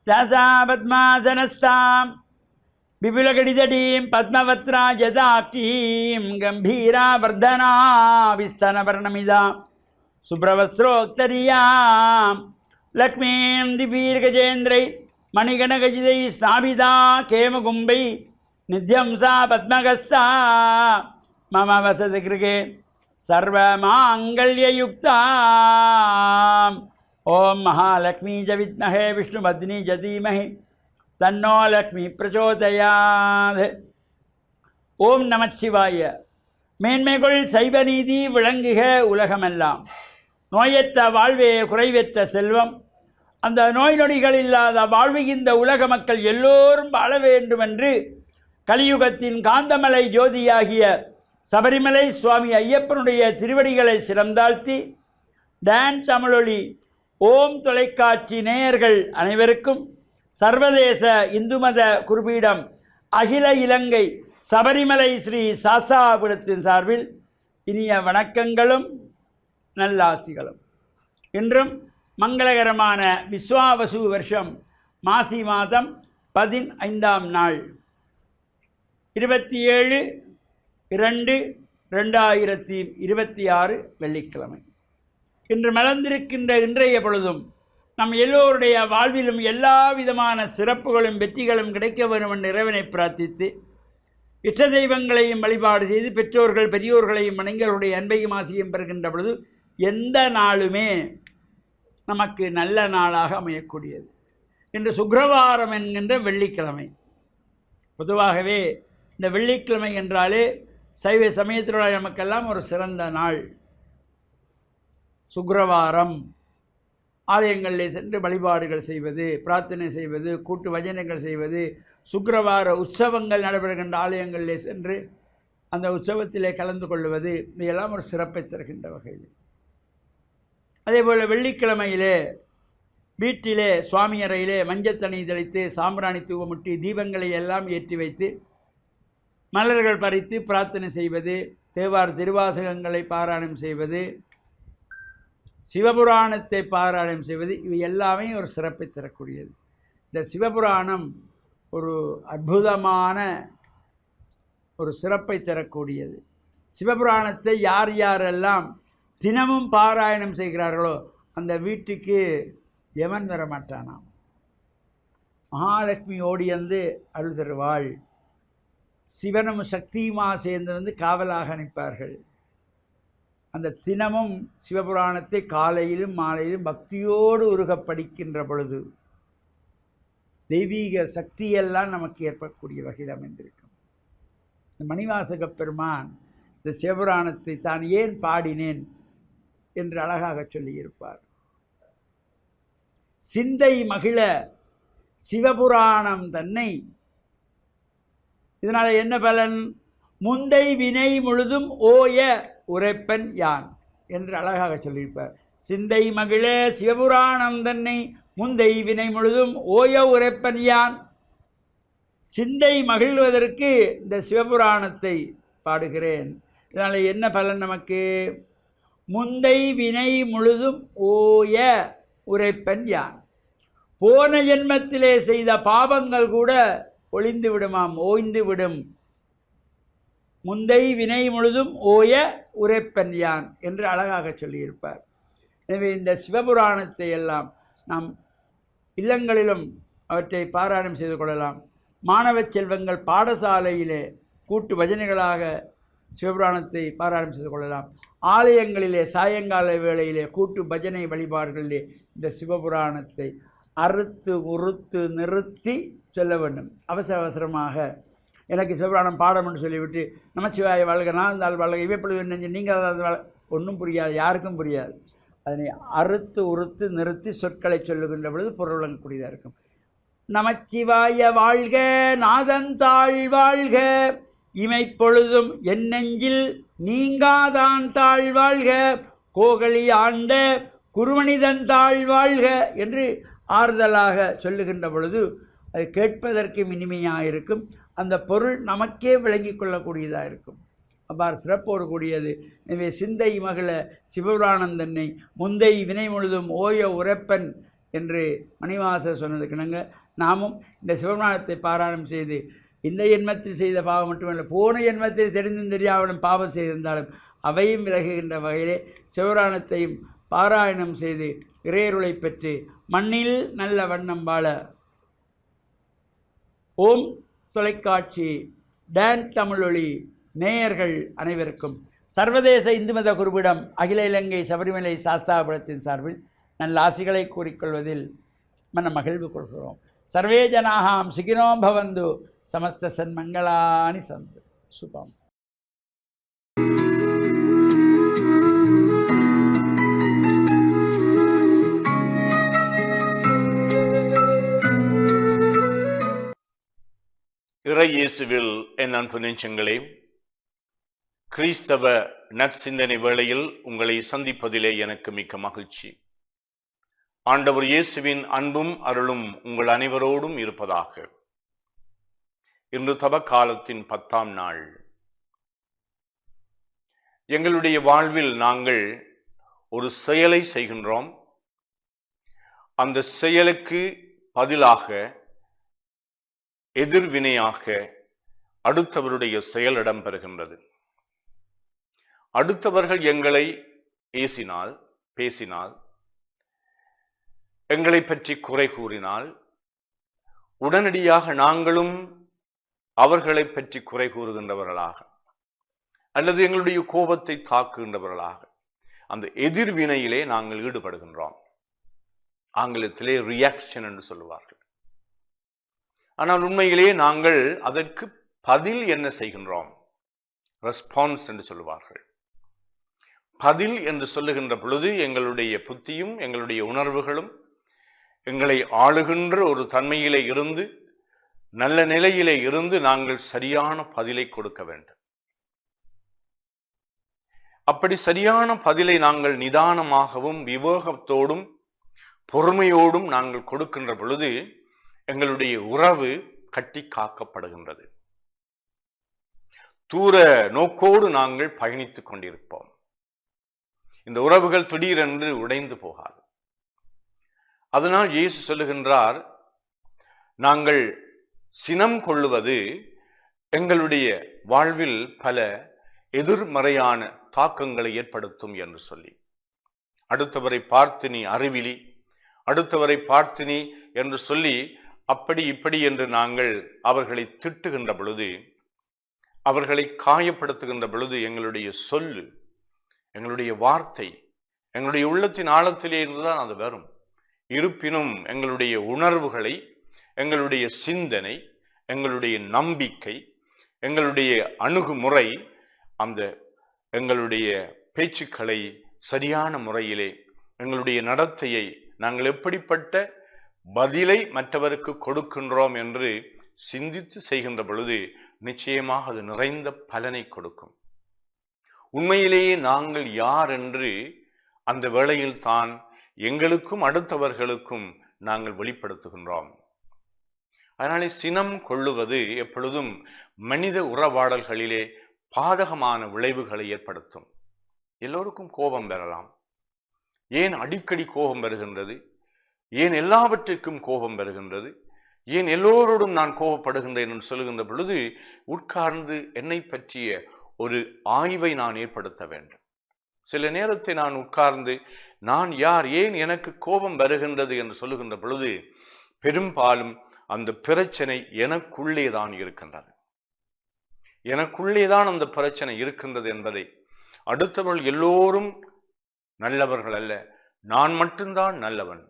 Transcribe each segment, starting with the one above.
ராசா பத்மாசனஸ்தாம் விபுலகடிதடீம் பத்மவத்ரா ஜதாட்சீம் கம்பீரா வர்தனா விஸ்தனவர்ணமிதாம் சுப்ரவஸ்திரோக்தரியாம் லக்ஷ்மீம் திபீர்கஜேந்திரை மணிகணகஜிதை ஸ்நாபிதா கேமகும்பை நித்யம் சா பத்மகஸ்தா மம வசதி கிருகே சர்வமாங்கல்யயுக்தாம். ஓம் மகாலக்ஷ்மீ ஜ வித்மஹே விஷ்ணுபத்னி ஜ தீமஹி தன்னோ லக்ஷ்மி பிரச்சோதயாத். ஓம் நமச்சிவாய. மேன்மைகள் சைவநீதி விளங்குக உலகமெல்லாம். நோயற்ற வாழ்வே குறைவற்ற செல்வம். அந்த நோய் நொடிகள் இல்லாத வாழ்வு இந்த உலக மக்கள் எல்லோரும் வாழ வேண்டுமென்று கலியுகத்தின் காந்தமலை ஜோதியாகிய சபரிமலை சுவாமி ஐயப்பனுடைய திருவடிகளை சிறந்தாழ்த்தி டான் தமிழொலி ஓம் தொலைக்காட்சி நேயர்கள் அனைவருக்கும் சர்வதேச இந்து மத குருபீடம் அகில இலங்கை சபரிமலை ஸ்ரீ சாஸ்தாபுரத்தின் சார்பில் இனிய வணக்கங்களும் நல்லாசிகளும். இன்றும் மங்களகரமான விஸ்வாவசு வருஷம் மாசி மாதம் 15ஆம் நாள் 27/2/2026 வெள்ளிக்கிழமை. இன்று மலர்ந்திருக்கின்ற இன்றைய பொழுதும் நம் எல்லோருடைய வாழ்விலும் எல்லா விதமான சிறப்புகளும் வெற்றிகளும் கிடைக்க வேண்டும் என்ற இறைவனை பிரார்த்தித்து இஷ்ட தெய்வங்களையும் வழிபாடு செய்து பெற்றோர்கள் பெரியோர்களையும் மனைஞர்களுடைய அன்பையும் ஆசையும் பெறுகின்ற பொழுது எந்த நாளுமே நமக்கு நல்ல நாளாக அமையக்கூடியது. இன்று சுக்கிரவாரம் என்கின்ற வெள்ளிக்கிழமை. பொதுவாகவே இந்த வெள்ளிக்கிழமை என்றாலே சைவ சமயத்தினுடைய நமக்கெல்லாம் ஒரு சிறந்த நாள். சுக்கிரவாரம் ஆலயங்களில் சென்று வழிபாடுகள் செய்வது, பிரார்த்தனை செய்வது, கூட்டு வஜனங்கள் செய்வது, சுக்கிரவார உற்சவங்கள் நடைபெறுகின்ற ஆலயங்களிலே சென்று அந்த உற்சவத்திலே கலந்து கொள்வது, இதையெல்லாம் ஒரு சிறப்பை தருகின்ற வகையில். அதேபோல் வெள்ளிக்கிழமையிலே வீட்டிலே சுவாமி அறையிலே மஞ்சத்தண்ணி தெளித்து சாம்பிராணி தூவமுட்டி தீபங்களை எல்லாம் ஏற்றி வைத்து மலர்கள் பறித்து பிரார்த்தனை செய்வது, தேவார் திருவாசகங்களை பாராயணம் செய்வது, சிவபுராணத்தை பாராயணம் செய்வது, இவை எல்லாமே ஒரு சிறப்பை தரக்கூடியது. இந்த சிவபுராணம் ஒரு அற்புதமான ஒரு சிறப்பை தரக்கூடியது. சிவபுராணத்தை யார் யாரெல்லாம் தினமும் பாராயணம் செய்கிறார்களோ அந்த வீட்டுக்கு யமன் வர மாட்டானாம். மகாலட்சுமி ஓடி வந்து அருள் தருவாள். சிவனும் சக்தியுமா சேர்ந்து வந்து காவலாக அனுப்பார்கள். அந்த தினமும் சிவபுராணத்தை காலையிலும் மாலையிலும் பக்தியோடு உருக படிக்கின்ற பொழுது தெய்வீக சக்தியெல்லாம் நமக்கு ஏற்படக்கூடிய வகையில் அமைந்திருக்கும். இந்த மணிவாசக பெருமான் இந்த சிவபுராணத்தை தான் ஏன் பாடினேன் என்று அழகாக சொல்லியிருப்பார். சிந்தை மகிழ சிவபுராணம் தன்னை. இதனால் என்ன பலன்? முந்தை வினை முழுதும் ஓய உரைப்பன் யான் என்று அழகாக சொல்லியிருப்பார். சிந்தை மகிழ சிவபுராணம் தன்னை முந்தை வினை முழுதும் ஓய உரைப்பன் யான். சிந்தை மகிழ்வதற்கு இந்த சிவபுராணத்தை பாடுகிறேன். இதனால் என்ன பலன் நமக்கு? முந்தை வினை முழுதும் ஓய உரைப்பன் யான். போன ஜென்மத்திலே செய்த பாவங்கள் கூட ஒளிந்து விடுமாம், ஓய்ந்து விடும். முந்தை வினை முழுதும் ஓய உரைப்பன் யான் என்று அழகாக சொல்லியிருப்பார். எனவே இந்த சிவபுராணத்தை எல்லாம் நாம் இல்லங்களிலும் அவற்றை பாராயணம் செய்து கொள்ளலாம். மாணவ செல்வங்கள் பாடசாலையிலே கூட்டு பஜனைகளாக சிவபுராணத்தை பாராயணம் செய்து கொள்ளலாம். ஆலயங்களிலே சாயங்கால வேளையிலே கூட்டு பஜனை வழிபாடுகளிலே இந்த சிவபுராணத்தை அறுத்து உறுத்து நிறுத்தி சொல்ல வேண்டும். அவசர அவசரமாக எனக்கு சிவபுராணம் பாடம் என்று சொல்லிவிட்டு நமச்சிவாய வாழ்க, நான் இருந்தால் வாழ்க, இவைப்பொழுது நெஞ்சு நீங்கள் ஒன்றும் புரியாது, யாருக்கும் புரியாது. அதனை அறுத்து உறுத்து நிறுத்தி சொற்களை சொல்லுகின்ற பொழுது பொருள் வழங்கக்கூடியதாக இருக்கும். நமச்சிவாய வாழ்க, நாதன் தாழ் வாழ்க, இமைப்பொழுதும் என் நெஞ்சில் நீங்காதான் தாழ் வாழ்க, கோகலி ஆண்ட குருமனிதன் தாழ் வாழ்க என்று ஆறுதலாக சொல்லுகின்ற பொழுது அது கேட்பதற்கு இனிமையாக இருக்கும். அந்த பொருள் நமக்கே விளங்கி கொள்ளக்கூடியதாக இருக்கும். அவ்வாறு சிறப்போடு கூடியது. எனவே சிந்தை மகள சிவபுராணம் தன்னை முந்தை வினை முழுதும் ஓய உரைப்பன் என்று மணிவாசர் சொன்னதுக்கிணங்க நாமும் இந்த சிவபுராணத்தை பாராயணம் செய்து இந்த ஜென்மத்தில் செய்த பாவம் மட்டுமல்ல, போன ஜென்மத்தில் தெரிந்தும் தெரியாமலும் பாவம் செய்திருந்தாலும் அவையும் விலகுகின்ற வகையிலே சிவபுராணத்தையும் பாராயணம் செய்து இறையருளை பெற்று மண்ணில் நல்ல வண்ணம் வாழ ஓம் தொலைக்காட்சி டான் தமிழொலி நேயர்கள் அனைவருக்கும் சர்வதேச இந்து மத குருவிடம் அகில இலங்கை சபரிமலை சாஸ்தாபுரத்தின் சார்பில் நல்ல ஆசிகளை கூறிக்கொள்வதில் மன மகிழ்வு கொள்கிறோம். சர்வே ஜனாகாம் சுகினோ பவந்து சமஸ்த சன்மங்களானி சந்து. சுபம். இறை இயேசுவில் என் அன்பு நெஞ்சங்களே, கிறிஸ்தவ நற்சிந்தனை வேளையில் உங்களை சந்திப்பதிலே எனக்கு மிக்க மகிழ்ச்சி. ஆண்டவர் இயேசுவின் அன்பும் அருளும் உங்கள் அனைவரோடும் இருப்பதாக. இன்று தவக்காலத்தின் 10ஆம் நாள். எங்களுடைய வாழ்வில் நாங்கள் ஒரு செயலை செய்கின்றோம். அந்த செயலுக்கு பதிலாக எதிர்வினையாக அடுத்தவருடைய செயல் இடம்பெறுகின்றது. அடுத்தவர்கள் எங்களை ஏசினால், பேசினால், எங்களை பற்றி குறை கூறினால், உடனடியாக நாங்களும் அவர்களை பற்றி குறை கூறுகின்றவர்களாக அல்லது எங்களுடைய கோபத்தை தாக்குகின்றவர்களாக அந்த எதிர்வினையிலே நாங்கள் ஈடுபடுகின்றோம். ஆங்கிலத்திலே ரியாக்ஷன் என்று சொல்லுவார்கள். ஆனால் உண்மையிலே நாங்கள் அதற்கு பதில் என்ன செய்கின்றோம்? ரெஸ்பான்ஸ் என்று சொல்லுவார்கள். பதில் என்று சொல்லுகின்ற பொழுது எங்களுடைய புத்தியும் எங்களுடைய உணர்வுகளும் எங்களை ஆளுகின்ற ஒரு தன்மையிலே இருந்து, நல்ல நிலையிலே இருந்து நாங்கள் சரியான பதிலை கொடுக்க வேண்டும். அப்படி சரியான பதிலை நாங்கள் நிதானமாகவும் விவேகத்தோடும் பொறுமையோடும் நாங்கள் கொடுக்கின்ற பொழுது எங்களுடைய உறவு கட்டி காக்கப்படுகின்றது. தூர நோக்கோடு நாங்கள் பயணித்துக் கொண்டிருப்போம். இந்த உறவுகள் திடீரென்று உடைந்து போகாது. அதனால் இயேசு சொல்லுகின்றார், நாங்கள் சினம் கொள்ளுவது எங்களுடைய வாழ்வில் பல எதிர்மறையான தாக்கங்களை ஏற்படுத்தும் என்று சொல்லி, அடுத்தவரை பார்த்து நீ அறிவிலி, அடுத்தவரை பார்த்து நீ என்று சொல்லி அப்படி இப்படி என்று நாங்கள் அவர்களை திட்டுகின்ற பொழுது, அவர்களை காயப்படுத்துகின்ற பொழுது எங்களுடைய சொல்லு, எங்களுடைய வார்த்தை எங்களுடைய உள்ளத்தின் ஆழத்திலே இருந்துதான் அது வரும். இருப்பினும் எங்களுடைய உணர்வுகளை, எங்களுடைய சிந்தனை, எங்களுடைய நம்பிக்கை, எங்களுடைய அணுகுமுறை, அந்த எங்களுடைய பேச்சுக்களை சரியான முறையிலே, எங்களுடைய நடத்தையை, நாங்கள் எப்படிப்பட்ட பதிலை மற்றவருக்கு கொடுக்கின்றோம் என்று சிந்தித்து செய்கின்ற பொழுது நிச்சயமாக அது நிறைந்த பலனை கொடுக்கும். உண்மையிலேயே நாங்கள் யார் என்று அந்த வேளையில் தான் எங்களுக்கும் அடுத்தவர்களுக்கும் நாங்கள் வெளிப்படுத்துகின்றோம். அதனாலே சினம் கொள்ளுவது எப்பொழுதும் மனித உறவாடல்களிலே பாதகமான விளைவுகளை ஏற்படுத்தும். எல்லோருக்கும் கோபம் பெறலாம். ஏன் அடிக்கடி கோபம் வருகின்றது? ஏன் எல்லாவற்றிற்கும் கோபம் வருகின்றது? ஏன் எல்லோரோடும் நான் கோபப்படுகின்றேன் என்று சொல்லுகின்ற பொழுது உட்கார்ந்து என்னை பற்றிய ஒரு ஆய்வை நான் ஏற்படுத்த வேண்டும். சில நேரத்தை நான் உட்கார்ந்து நான் யார், ஏன் எனக்கு கோபம் வருகின்றது என்று சொல்லுகின்ற பொழுது பெரும்பாலும் அந்த பிரச்சனை எனக்குள்ளே தான் இருக்கின்றது. எனக்குள்ளேதான் அந்த பிரச்சனை இருக்கின்றது என்பதை, அடுத்தவர்கள் எல்லோரும் நல்லவர்கள் அல்ல, நான் மட்டும்தான் நல்லவன்,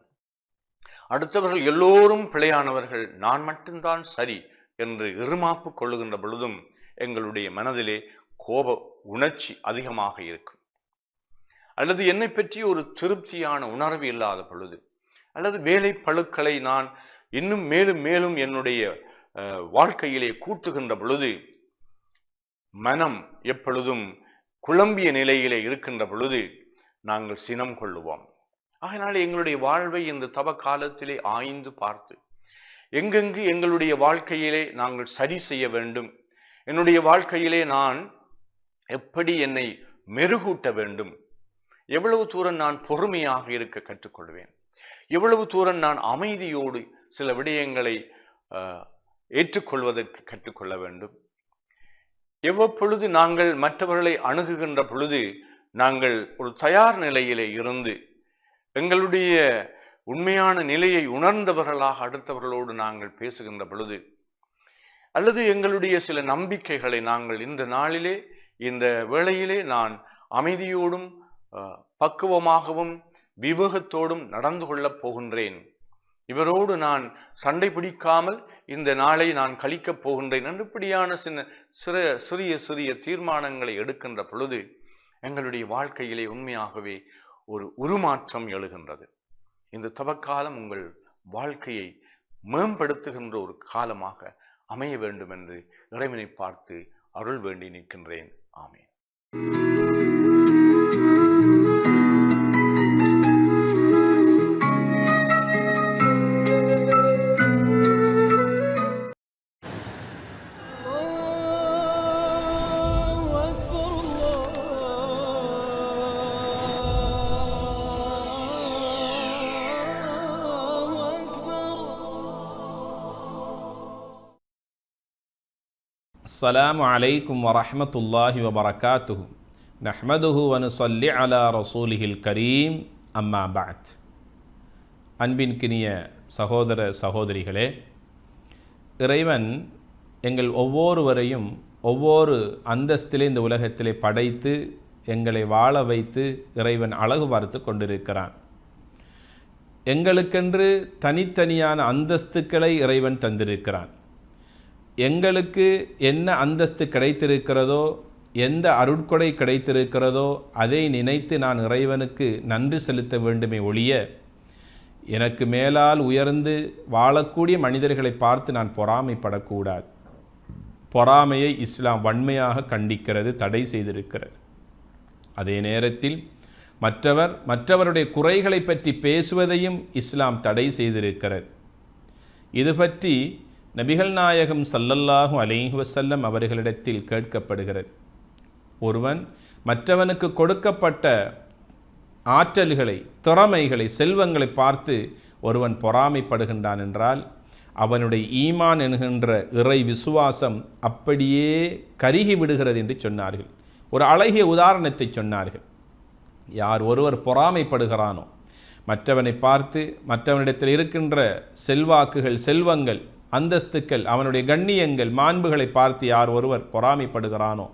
அடுத்தவர்கள் எல்லோரும் பிழையானவர்கள், நான் மட்டும்தான் சரி என்று இருமாப்பு கொள்ளுகின்ற பொழுதும் எங்களுடைய மனதிலே கோப உணர்ச்சி அதிகமாக இருக்கும். அல்லது என்னை பற்றி ஒரு திருப்தியான உணர்வு இல்லாத பொழுது, அல்லது வேலை பளுக்களை நான் இன்னும் மேலும் மேலும் என்னுடைய வாழ்க்கையிலே கூட்டுகின்ற பொழுது, மனம் எப்பொழுதும் குழம்பிய நிலையிலே இருக்கின்ற பொழுது நாங்கள் சினம் கொள்ளுவோம். ஆகையினாலே எங்களுடைய வாழ்வை இந்த தவ காலத்திலே ஆய்ந்து பார்த்து எங்கெங்கு எங்களுடைய வாழ்க்கையிலே நாங்கள் சரி செய்ய வேண்டும், என்னுடைய வாழ்க்கையிலே நான் எப்படி என்னை மெருகூட்ட வேண்டும், எவ்வளவு தூரம் நான் பொறுமையாக இருக்க கற்றுக்கொள்வேன், எவ்வளவு தூரம் நான் அமைதியோடு சில விடயங்களை ஏற்றுக்கொள்வதற்கு கற்றுக்கொள்ள வேண்டும். எவ்வப்பொழுது நாங்கள் மற்றவர்களை அணுகுகின்ற பொழுது நாங்கள் ஒரு தயார் நிலையிலே இருந்து எங்களுடைய உண்மையான நிலையை உணர்ந்தவர்களாக அடுத்தவர்களோடு நாங்கள் பேசுகின்ற பொழுது, அல்லது எங்களுடைய சில நம்பிக்கைகளை நாங்கள் இந்த நாளிலே இந்த வேளையிலே நான் அமைதியோடும் பக்குவமாகவும் விவேகத்தோடும் நடந்து கொள்ளப் போகின்றேன், இவரோடு நான் சண்டை பிடிக்காமல் இந்த நாளை நான் கழிக்கப் போகின்றேன் என்று இப்படியான சிறிய சிறிய தீர்மானங்களை எடுக்கின்ற பொழுது எங்களுடைய வாழ்க்கையிலே உண்மையாகவே ஒரு உருமாற்றம் எழுகின்றது. இந்த தவக்காலம் உங்கள் வாழ்க்கையை மேம்படுத்துகின்ற ஒரு காலமாக அமைய வேண்டும் என்று இறைவனை பார்த்து அருள் வேண்டி நிற்கின்றேன். ஆமென். அஸ்ஸலாமு அலைக்கும் வரஹ்மத்துல்லாஹி வபரகாத்துஹு. நஹ்மதுஹு வ நுஸல்லி அலா ரசூலிஹில் கரீம். அம்மா பஅத். அன்பின்கினிய சகோதர சகோதரிகளே, இறைவன் எங்கள் ஒவ்வொருவரையும் ஒவ்வொரு அந்தஸ்திலே இந்த உலகத்திலே படைத்து எங்களை வாழ வைத்து இறைவன் அழகு பார்த்து கொண்டிருக்கிறான். எங்களுக்கென்று தனித்தனியான அந்தஸ்துக்களை இறைவன் தந்திருக்கிறான். எங்களுக்கு என்ன அந்தஸ்து கிடைத்திருக்கிறதோ, எந்த அருட்கொடை கிடைத்திருக்கிறதோ அதை நினைத்து நான் இறைவனுக்கு நன்றி செலுத்த வேண்டுமே ஒழிய, எனக்கு மேலால் உயர்ந்து வாழக்கூடிய மனிதர்களை பார்த்து நான் பொறாமைப்படக்கூடாது. பொறாமையை இஸ்லாம் வன்மையாக கண்டிக்கிறது, தடை செய்திருக்கிறது. அதே நேரத்தில் மற்றவருடைய குறைகளை பற்றி பேசுவதையும் இஸ்லாம் தடை செய்திருக்கிறது. இது பற்றி நபிகள் நாயகம் ஸல்லல்லாஹு அலைஹி வஸல்லம் அவர்களிடத்தில் கேட்கப்படுகிறது. ஒருவன் மற்றவனுக்கு கொடுக்கப்பட்ட ஆற்றல்களை, திறமைகளை, செல்வங்களை பார்த்து ஒருவன் பொறாமைப்படுகின்றான் என்றால் அவனுடைய ஈமான் என்கின்ற இறை விசுவாசம் அப்படியே கருகி விடுகிறது என்று சொன்னார்கள். ஒரு அழகிய உதாரணத்தை சொன்னார்கள். யார் ஒருவர் பொறாமைப்படுகிறானோ, மற்றவனை பார்த்து மற்றவனிடத்தில் இருக்கின்ற செல்வாக்குகள், செல்வங்கள், அந்தஸ்துக்கள், அவனுடைய கண்ணியங்கள், மாண்புகளை பார்த்து யார் ஒருவர் பொறாமைப்படுகிறானோ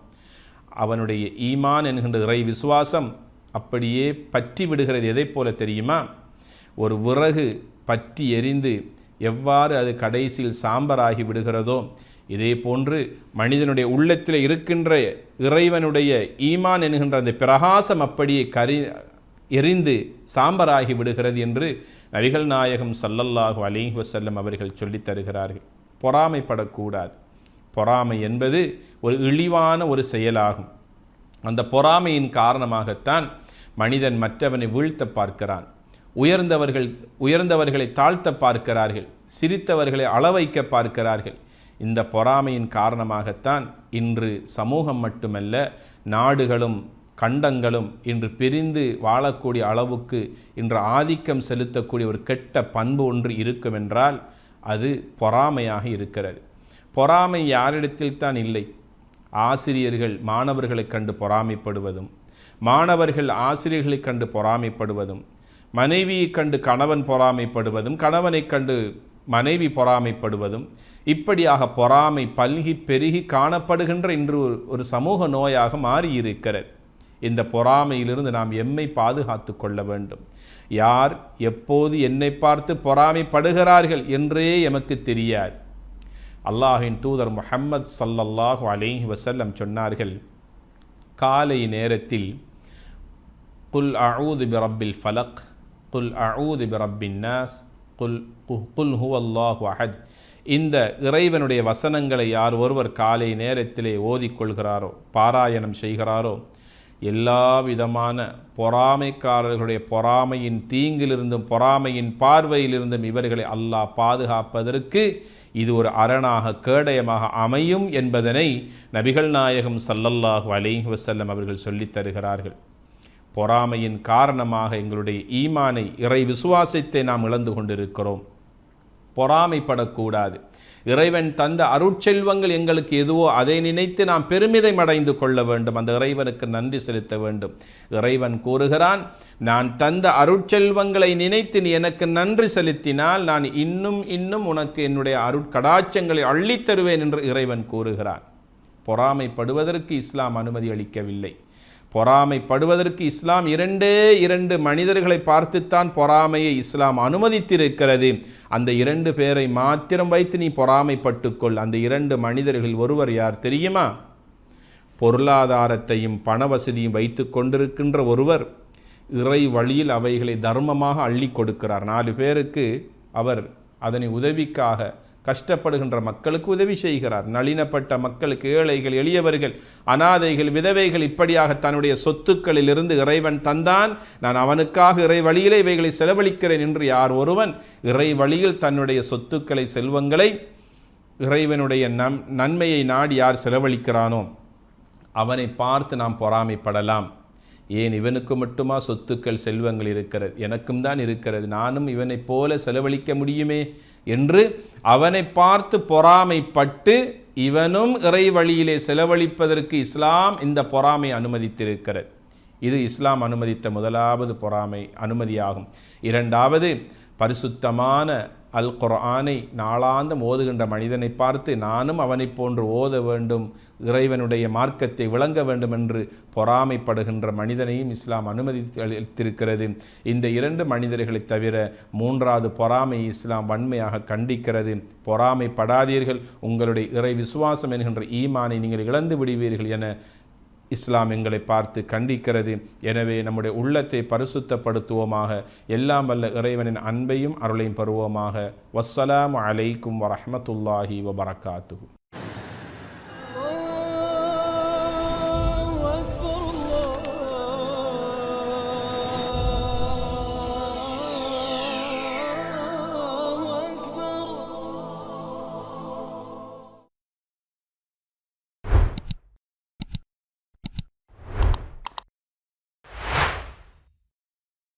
அவனுடைய ஈமான் என்கின்ற இறை விசுவாசம் அப்படியே பற்றி விடுகிறது. எதை போல தெரியுமா? ஒரு விறகு பற்றி எரிந்து எவ்வாறு அது கடைசியில் சாம்பராகி விடுகிறதோ, இதே போன்று மனிதனுடைய உள்ளத்தில் இருக்கின்ற இறைவனுடைய ஈமான் என்கின்ற அந்த பிரகாசம் அப்படியே எரிந்து சாம்பராகி விடுகிறது என்று நபிகள் நாயகம் ஸல்லல்லாஹு அலைஹி வஸல்லம் அவர்கள் சொல்லித் தருகிறார்கள். பொறாமைப்படக்கூடாது. பொறாமை என்பது ஒரு இழிவான ஒரு செயலாகும். அந்த பொறாமையின் காரணமாகத்தான் மனிதன் மற்றவனை வீழ்த்த பார்க்கிறான். உயர்ந்தவர்களை தாழ்த்த பார்க்கிறார்கள். சிரித்தவர்களை அளவைக்க பார்க்கிறார்கள். இந்த பொறாமையின் காரணமாகத்தான் இன்று சமூகம் மட்டுமல்ல, நாடுகளும் கண்டங்களும் இன்று பிரிந்து வாழக்கூடிய அளவுக்கு இன்று ஆதிக்கம் செலுத்தக்கூடிய ஒரு கெட்ட பண்பு ஒன்று இருக்கும் என்றால் அது பொறாமையாக இருக்கிறது. பொறாமை யாரிடத்தில் தான் இல்லை? ஆசிரியர்கள் மாணவர்களை கண்டு பொறாமைப்படுவதும், மாணவர்கள் ஆசிரியர்களை கண்டு பொறாமைப்படுவதும், மனைவியை கண்டு கணவன் பொறாமைப்படுவதும், கணவனை கண்டு மனைவி பொறாமைப்படுவதும், இப்படியாக பொறாமை பல்கி பெருகி காணப்படுகின்ற இன்று ஒரு சமூக நோயாக மாறியிருக்கிறது. இந்த பொறாமையிலிருந்து நாம் எம்மை பாதுகாத்து கொள்ள வேண்டும். யார் எப்போது என்னை பார்த்து பொறாமைப்படுகிறார்கள் என்றே எமக்கு தெரியாது. அல்லாஹின் தூதர் முஹம்மது ஸல்லல்லாஹு அலைஹி வஸல்லம் சொன்னார்கள், காலை நேரத்தில் குல் அஊது பிரப்பில் ஃபலக், குல் அஊது பிரப்பின் நாஸ், குல் ஹுவல்லாஹு அஹத். இந்த இறைவனுடைய வசனங்களை யார் ஒருவர் காலை நேரத்திலே ஓதிக்கொள்கிறாரோ, பாராயணம் செய்கிறாரோ, எல்லா விதமான பொறாமைக்காரர்களுடைய பொறாமையின் தீங்கிலிருந்தும் பொறாமையின் பார்வையிலிருந்தும் இவர்களை அல்லாஹ் பாதுகாப்பதற்கு இது ஒரு அரணாக, கேடயமாக அமையும் என்பதனை நபிகள் நாயகம் ஸல்லல்லாஹு அலைஹி வஸல்லம் அவர்கள் சொல்லித் தருகிறார்கள். பொறாமையின் காரணமாக எங்களுடைய ஈமானை, இறை விசுவாசத்தை நாம் இழந்து கொண்டிருக்கிறோம். பொறாமைப்படக்கூடாது. இறைவன் தந்த அருட்செல்வங்கள் எங்களுக்கு எதுவோ அதை நினைத்து நாம் பெருமிதம் அடைந்து கொள்ள வேண்டும். அந்த இறைவனுக்கு நன்றி செலுத்த வேண்டும். இறைவன் கூறுகிறான், நான் தந்த அருட்செல்வங்களை நினைத்து நீ எனக்கு நன்றி செலுத்தினால் நான் இன்னும் உனக்கு என்னுடைய அருட்கடாட்சங்களை அள்ளித்தருவேன் என்று இறைவன் கூறுகிறான். பொறாமைப்படுவதற்கு இஸ்லாம் அனுமதி அளிக்கவில்லை. பொறாமைப்படுவதற்கு இஸ்லாம் இரண்டு மனிதர்களை பார்த்துத்தான் பொறாமையை இஸ்லாம் அனுமதித்திருக்கிறது. அந்த 2 பேரை மாத்திரம் வைத்து நீ பொறாமைப்பட்டுக்கொள். அந்த 2 மனிதர்கள் ஒருவர் யார் தெரியுமா? பொருளாதாரத்தையும் பண வசதியும் வைத்து கொண்டிருக்கின்ற ஒருவர் இறை வழியில் அவைகளை தர்மமாக அள்ளி கொடுக்கிறார். 4 பேருக்கு அவர் அதனை உதவிக்காக கஷ்டப்படுகின்ற மக்களுக்கு உதவி செய்கிறார். நளினப்பட்ட மக்களுக்கு, ஏழைகள், எளியவர்கள், அனாதைகள், விதவைகள், இப்படியாக தன்னுடைய சொத்துக்களிலிருந்து இறைவன் தந்தான், நான் அவனுக்காக இறை வழியிலே இவைகளை செலவழிக்கிறேன் என்று யார் ஒருவன் இறை வழியில் தன்னுடைய சொத்துக்களை, செல்வங்களை, இறைவனுடைய நன்மையை நாடி யார் செலவழிக்கிறானோ அவனை பார்த்து நாம் பொறாமைப்படலாம். ஏன் இவனுக்கு மட்டுமா சொத்துக்கள், செல்வங்கள் இருக்கிறது? எனக்கும் தான் இருக்கிறது, நானும் இவனைப் போல செலவழிக்க முடியுமே என்று அவனை பார்த்து பொறாமைப்பட்டு இவனும் இறை வழியிலே செலவழிப்பதற்கு இஸ்லாம் இந்த பொறாமை அனுமதித்திருக்கிறது. இது இஸ்லாம் அனுமதித்த முதலாவது பொறாமை அனுமதியாகும். 2வது, பரிசுத்தமான அல் குர்ஆனை நாளாந்தம் ஓதுகின்ற மனிதனை பார்த்து நானும் அவனை போன்று ஓத வேண்டும், இறைவனுடைய மார்க்கத்தை விளங்க வேண்டும் என்று பொறாமைப்படுகின்ற மனிதனையும் இஸ்லாம் அனுமதித்திருக்கிறது. இந்த 2 மனிதர்களை தவிர 3வது பொறாமை இஸ்லாம் வன்மையாக கண்டிக்கிறது. பொறாமைப்படாதீர்கள், உங்களுடைய இறை விசுவாசம் என்கின்ற ஈமானை நீங்கள் இழந்து விடுவீர்கள் என இஸ்லாம் எங்களை பார்த்து கண்டிக்கிறது. எனவே நம்முடைய உள்ளத்தை பரிசுத்தப்படுத்துவோமாக. எல்லாம் வல்ல இறைவனின் அன்பையும் அருளையும் பெறுவோமாக. வஸ்ஸலாமு அலைக்கும் வரஹ்மத்துல்லாஹி வபரகாத்துஹு.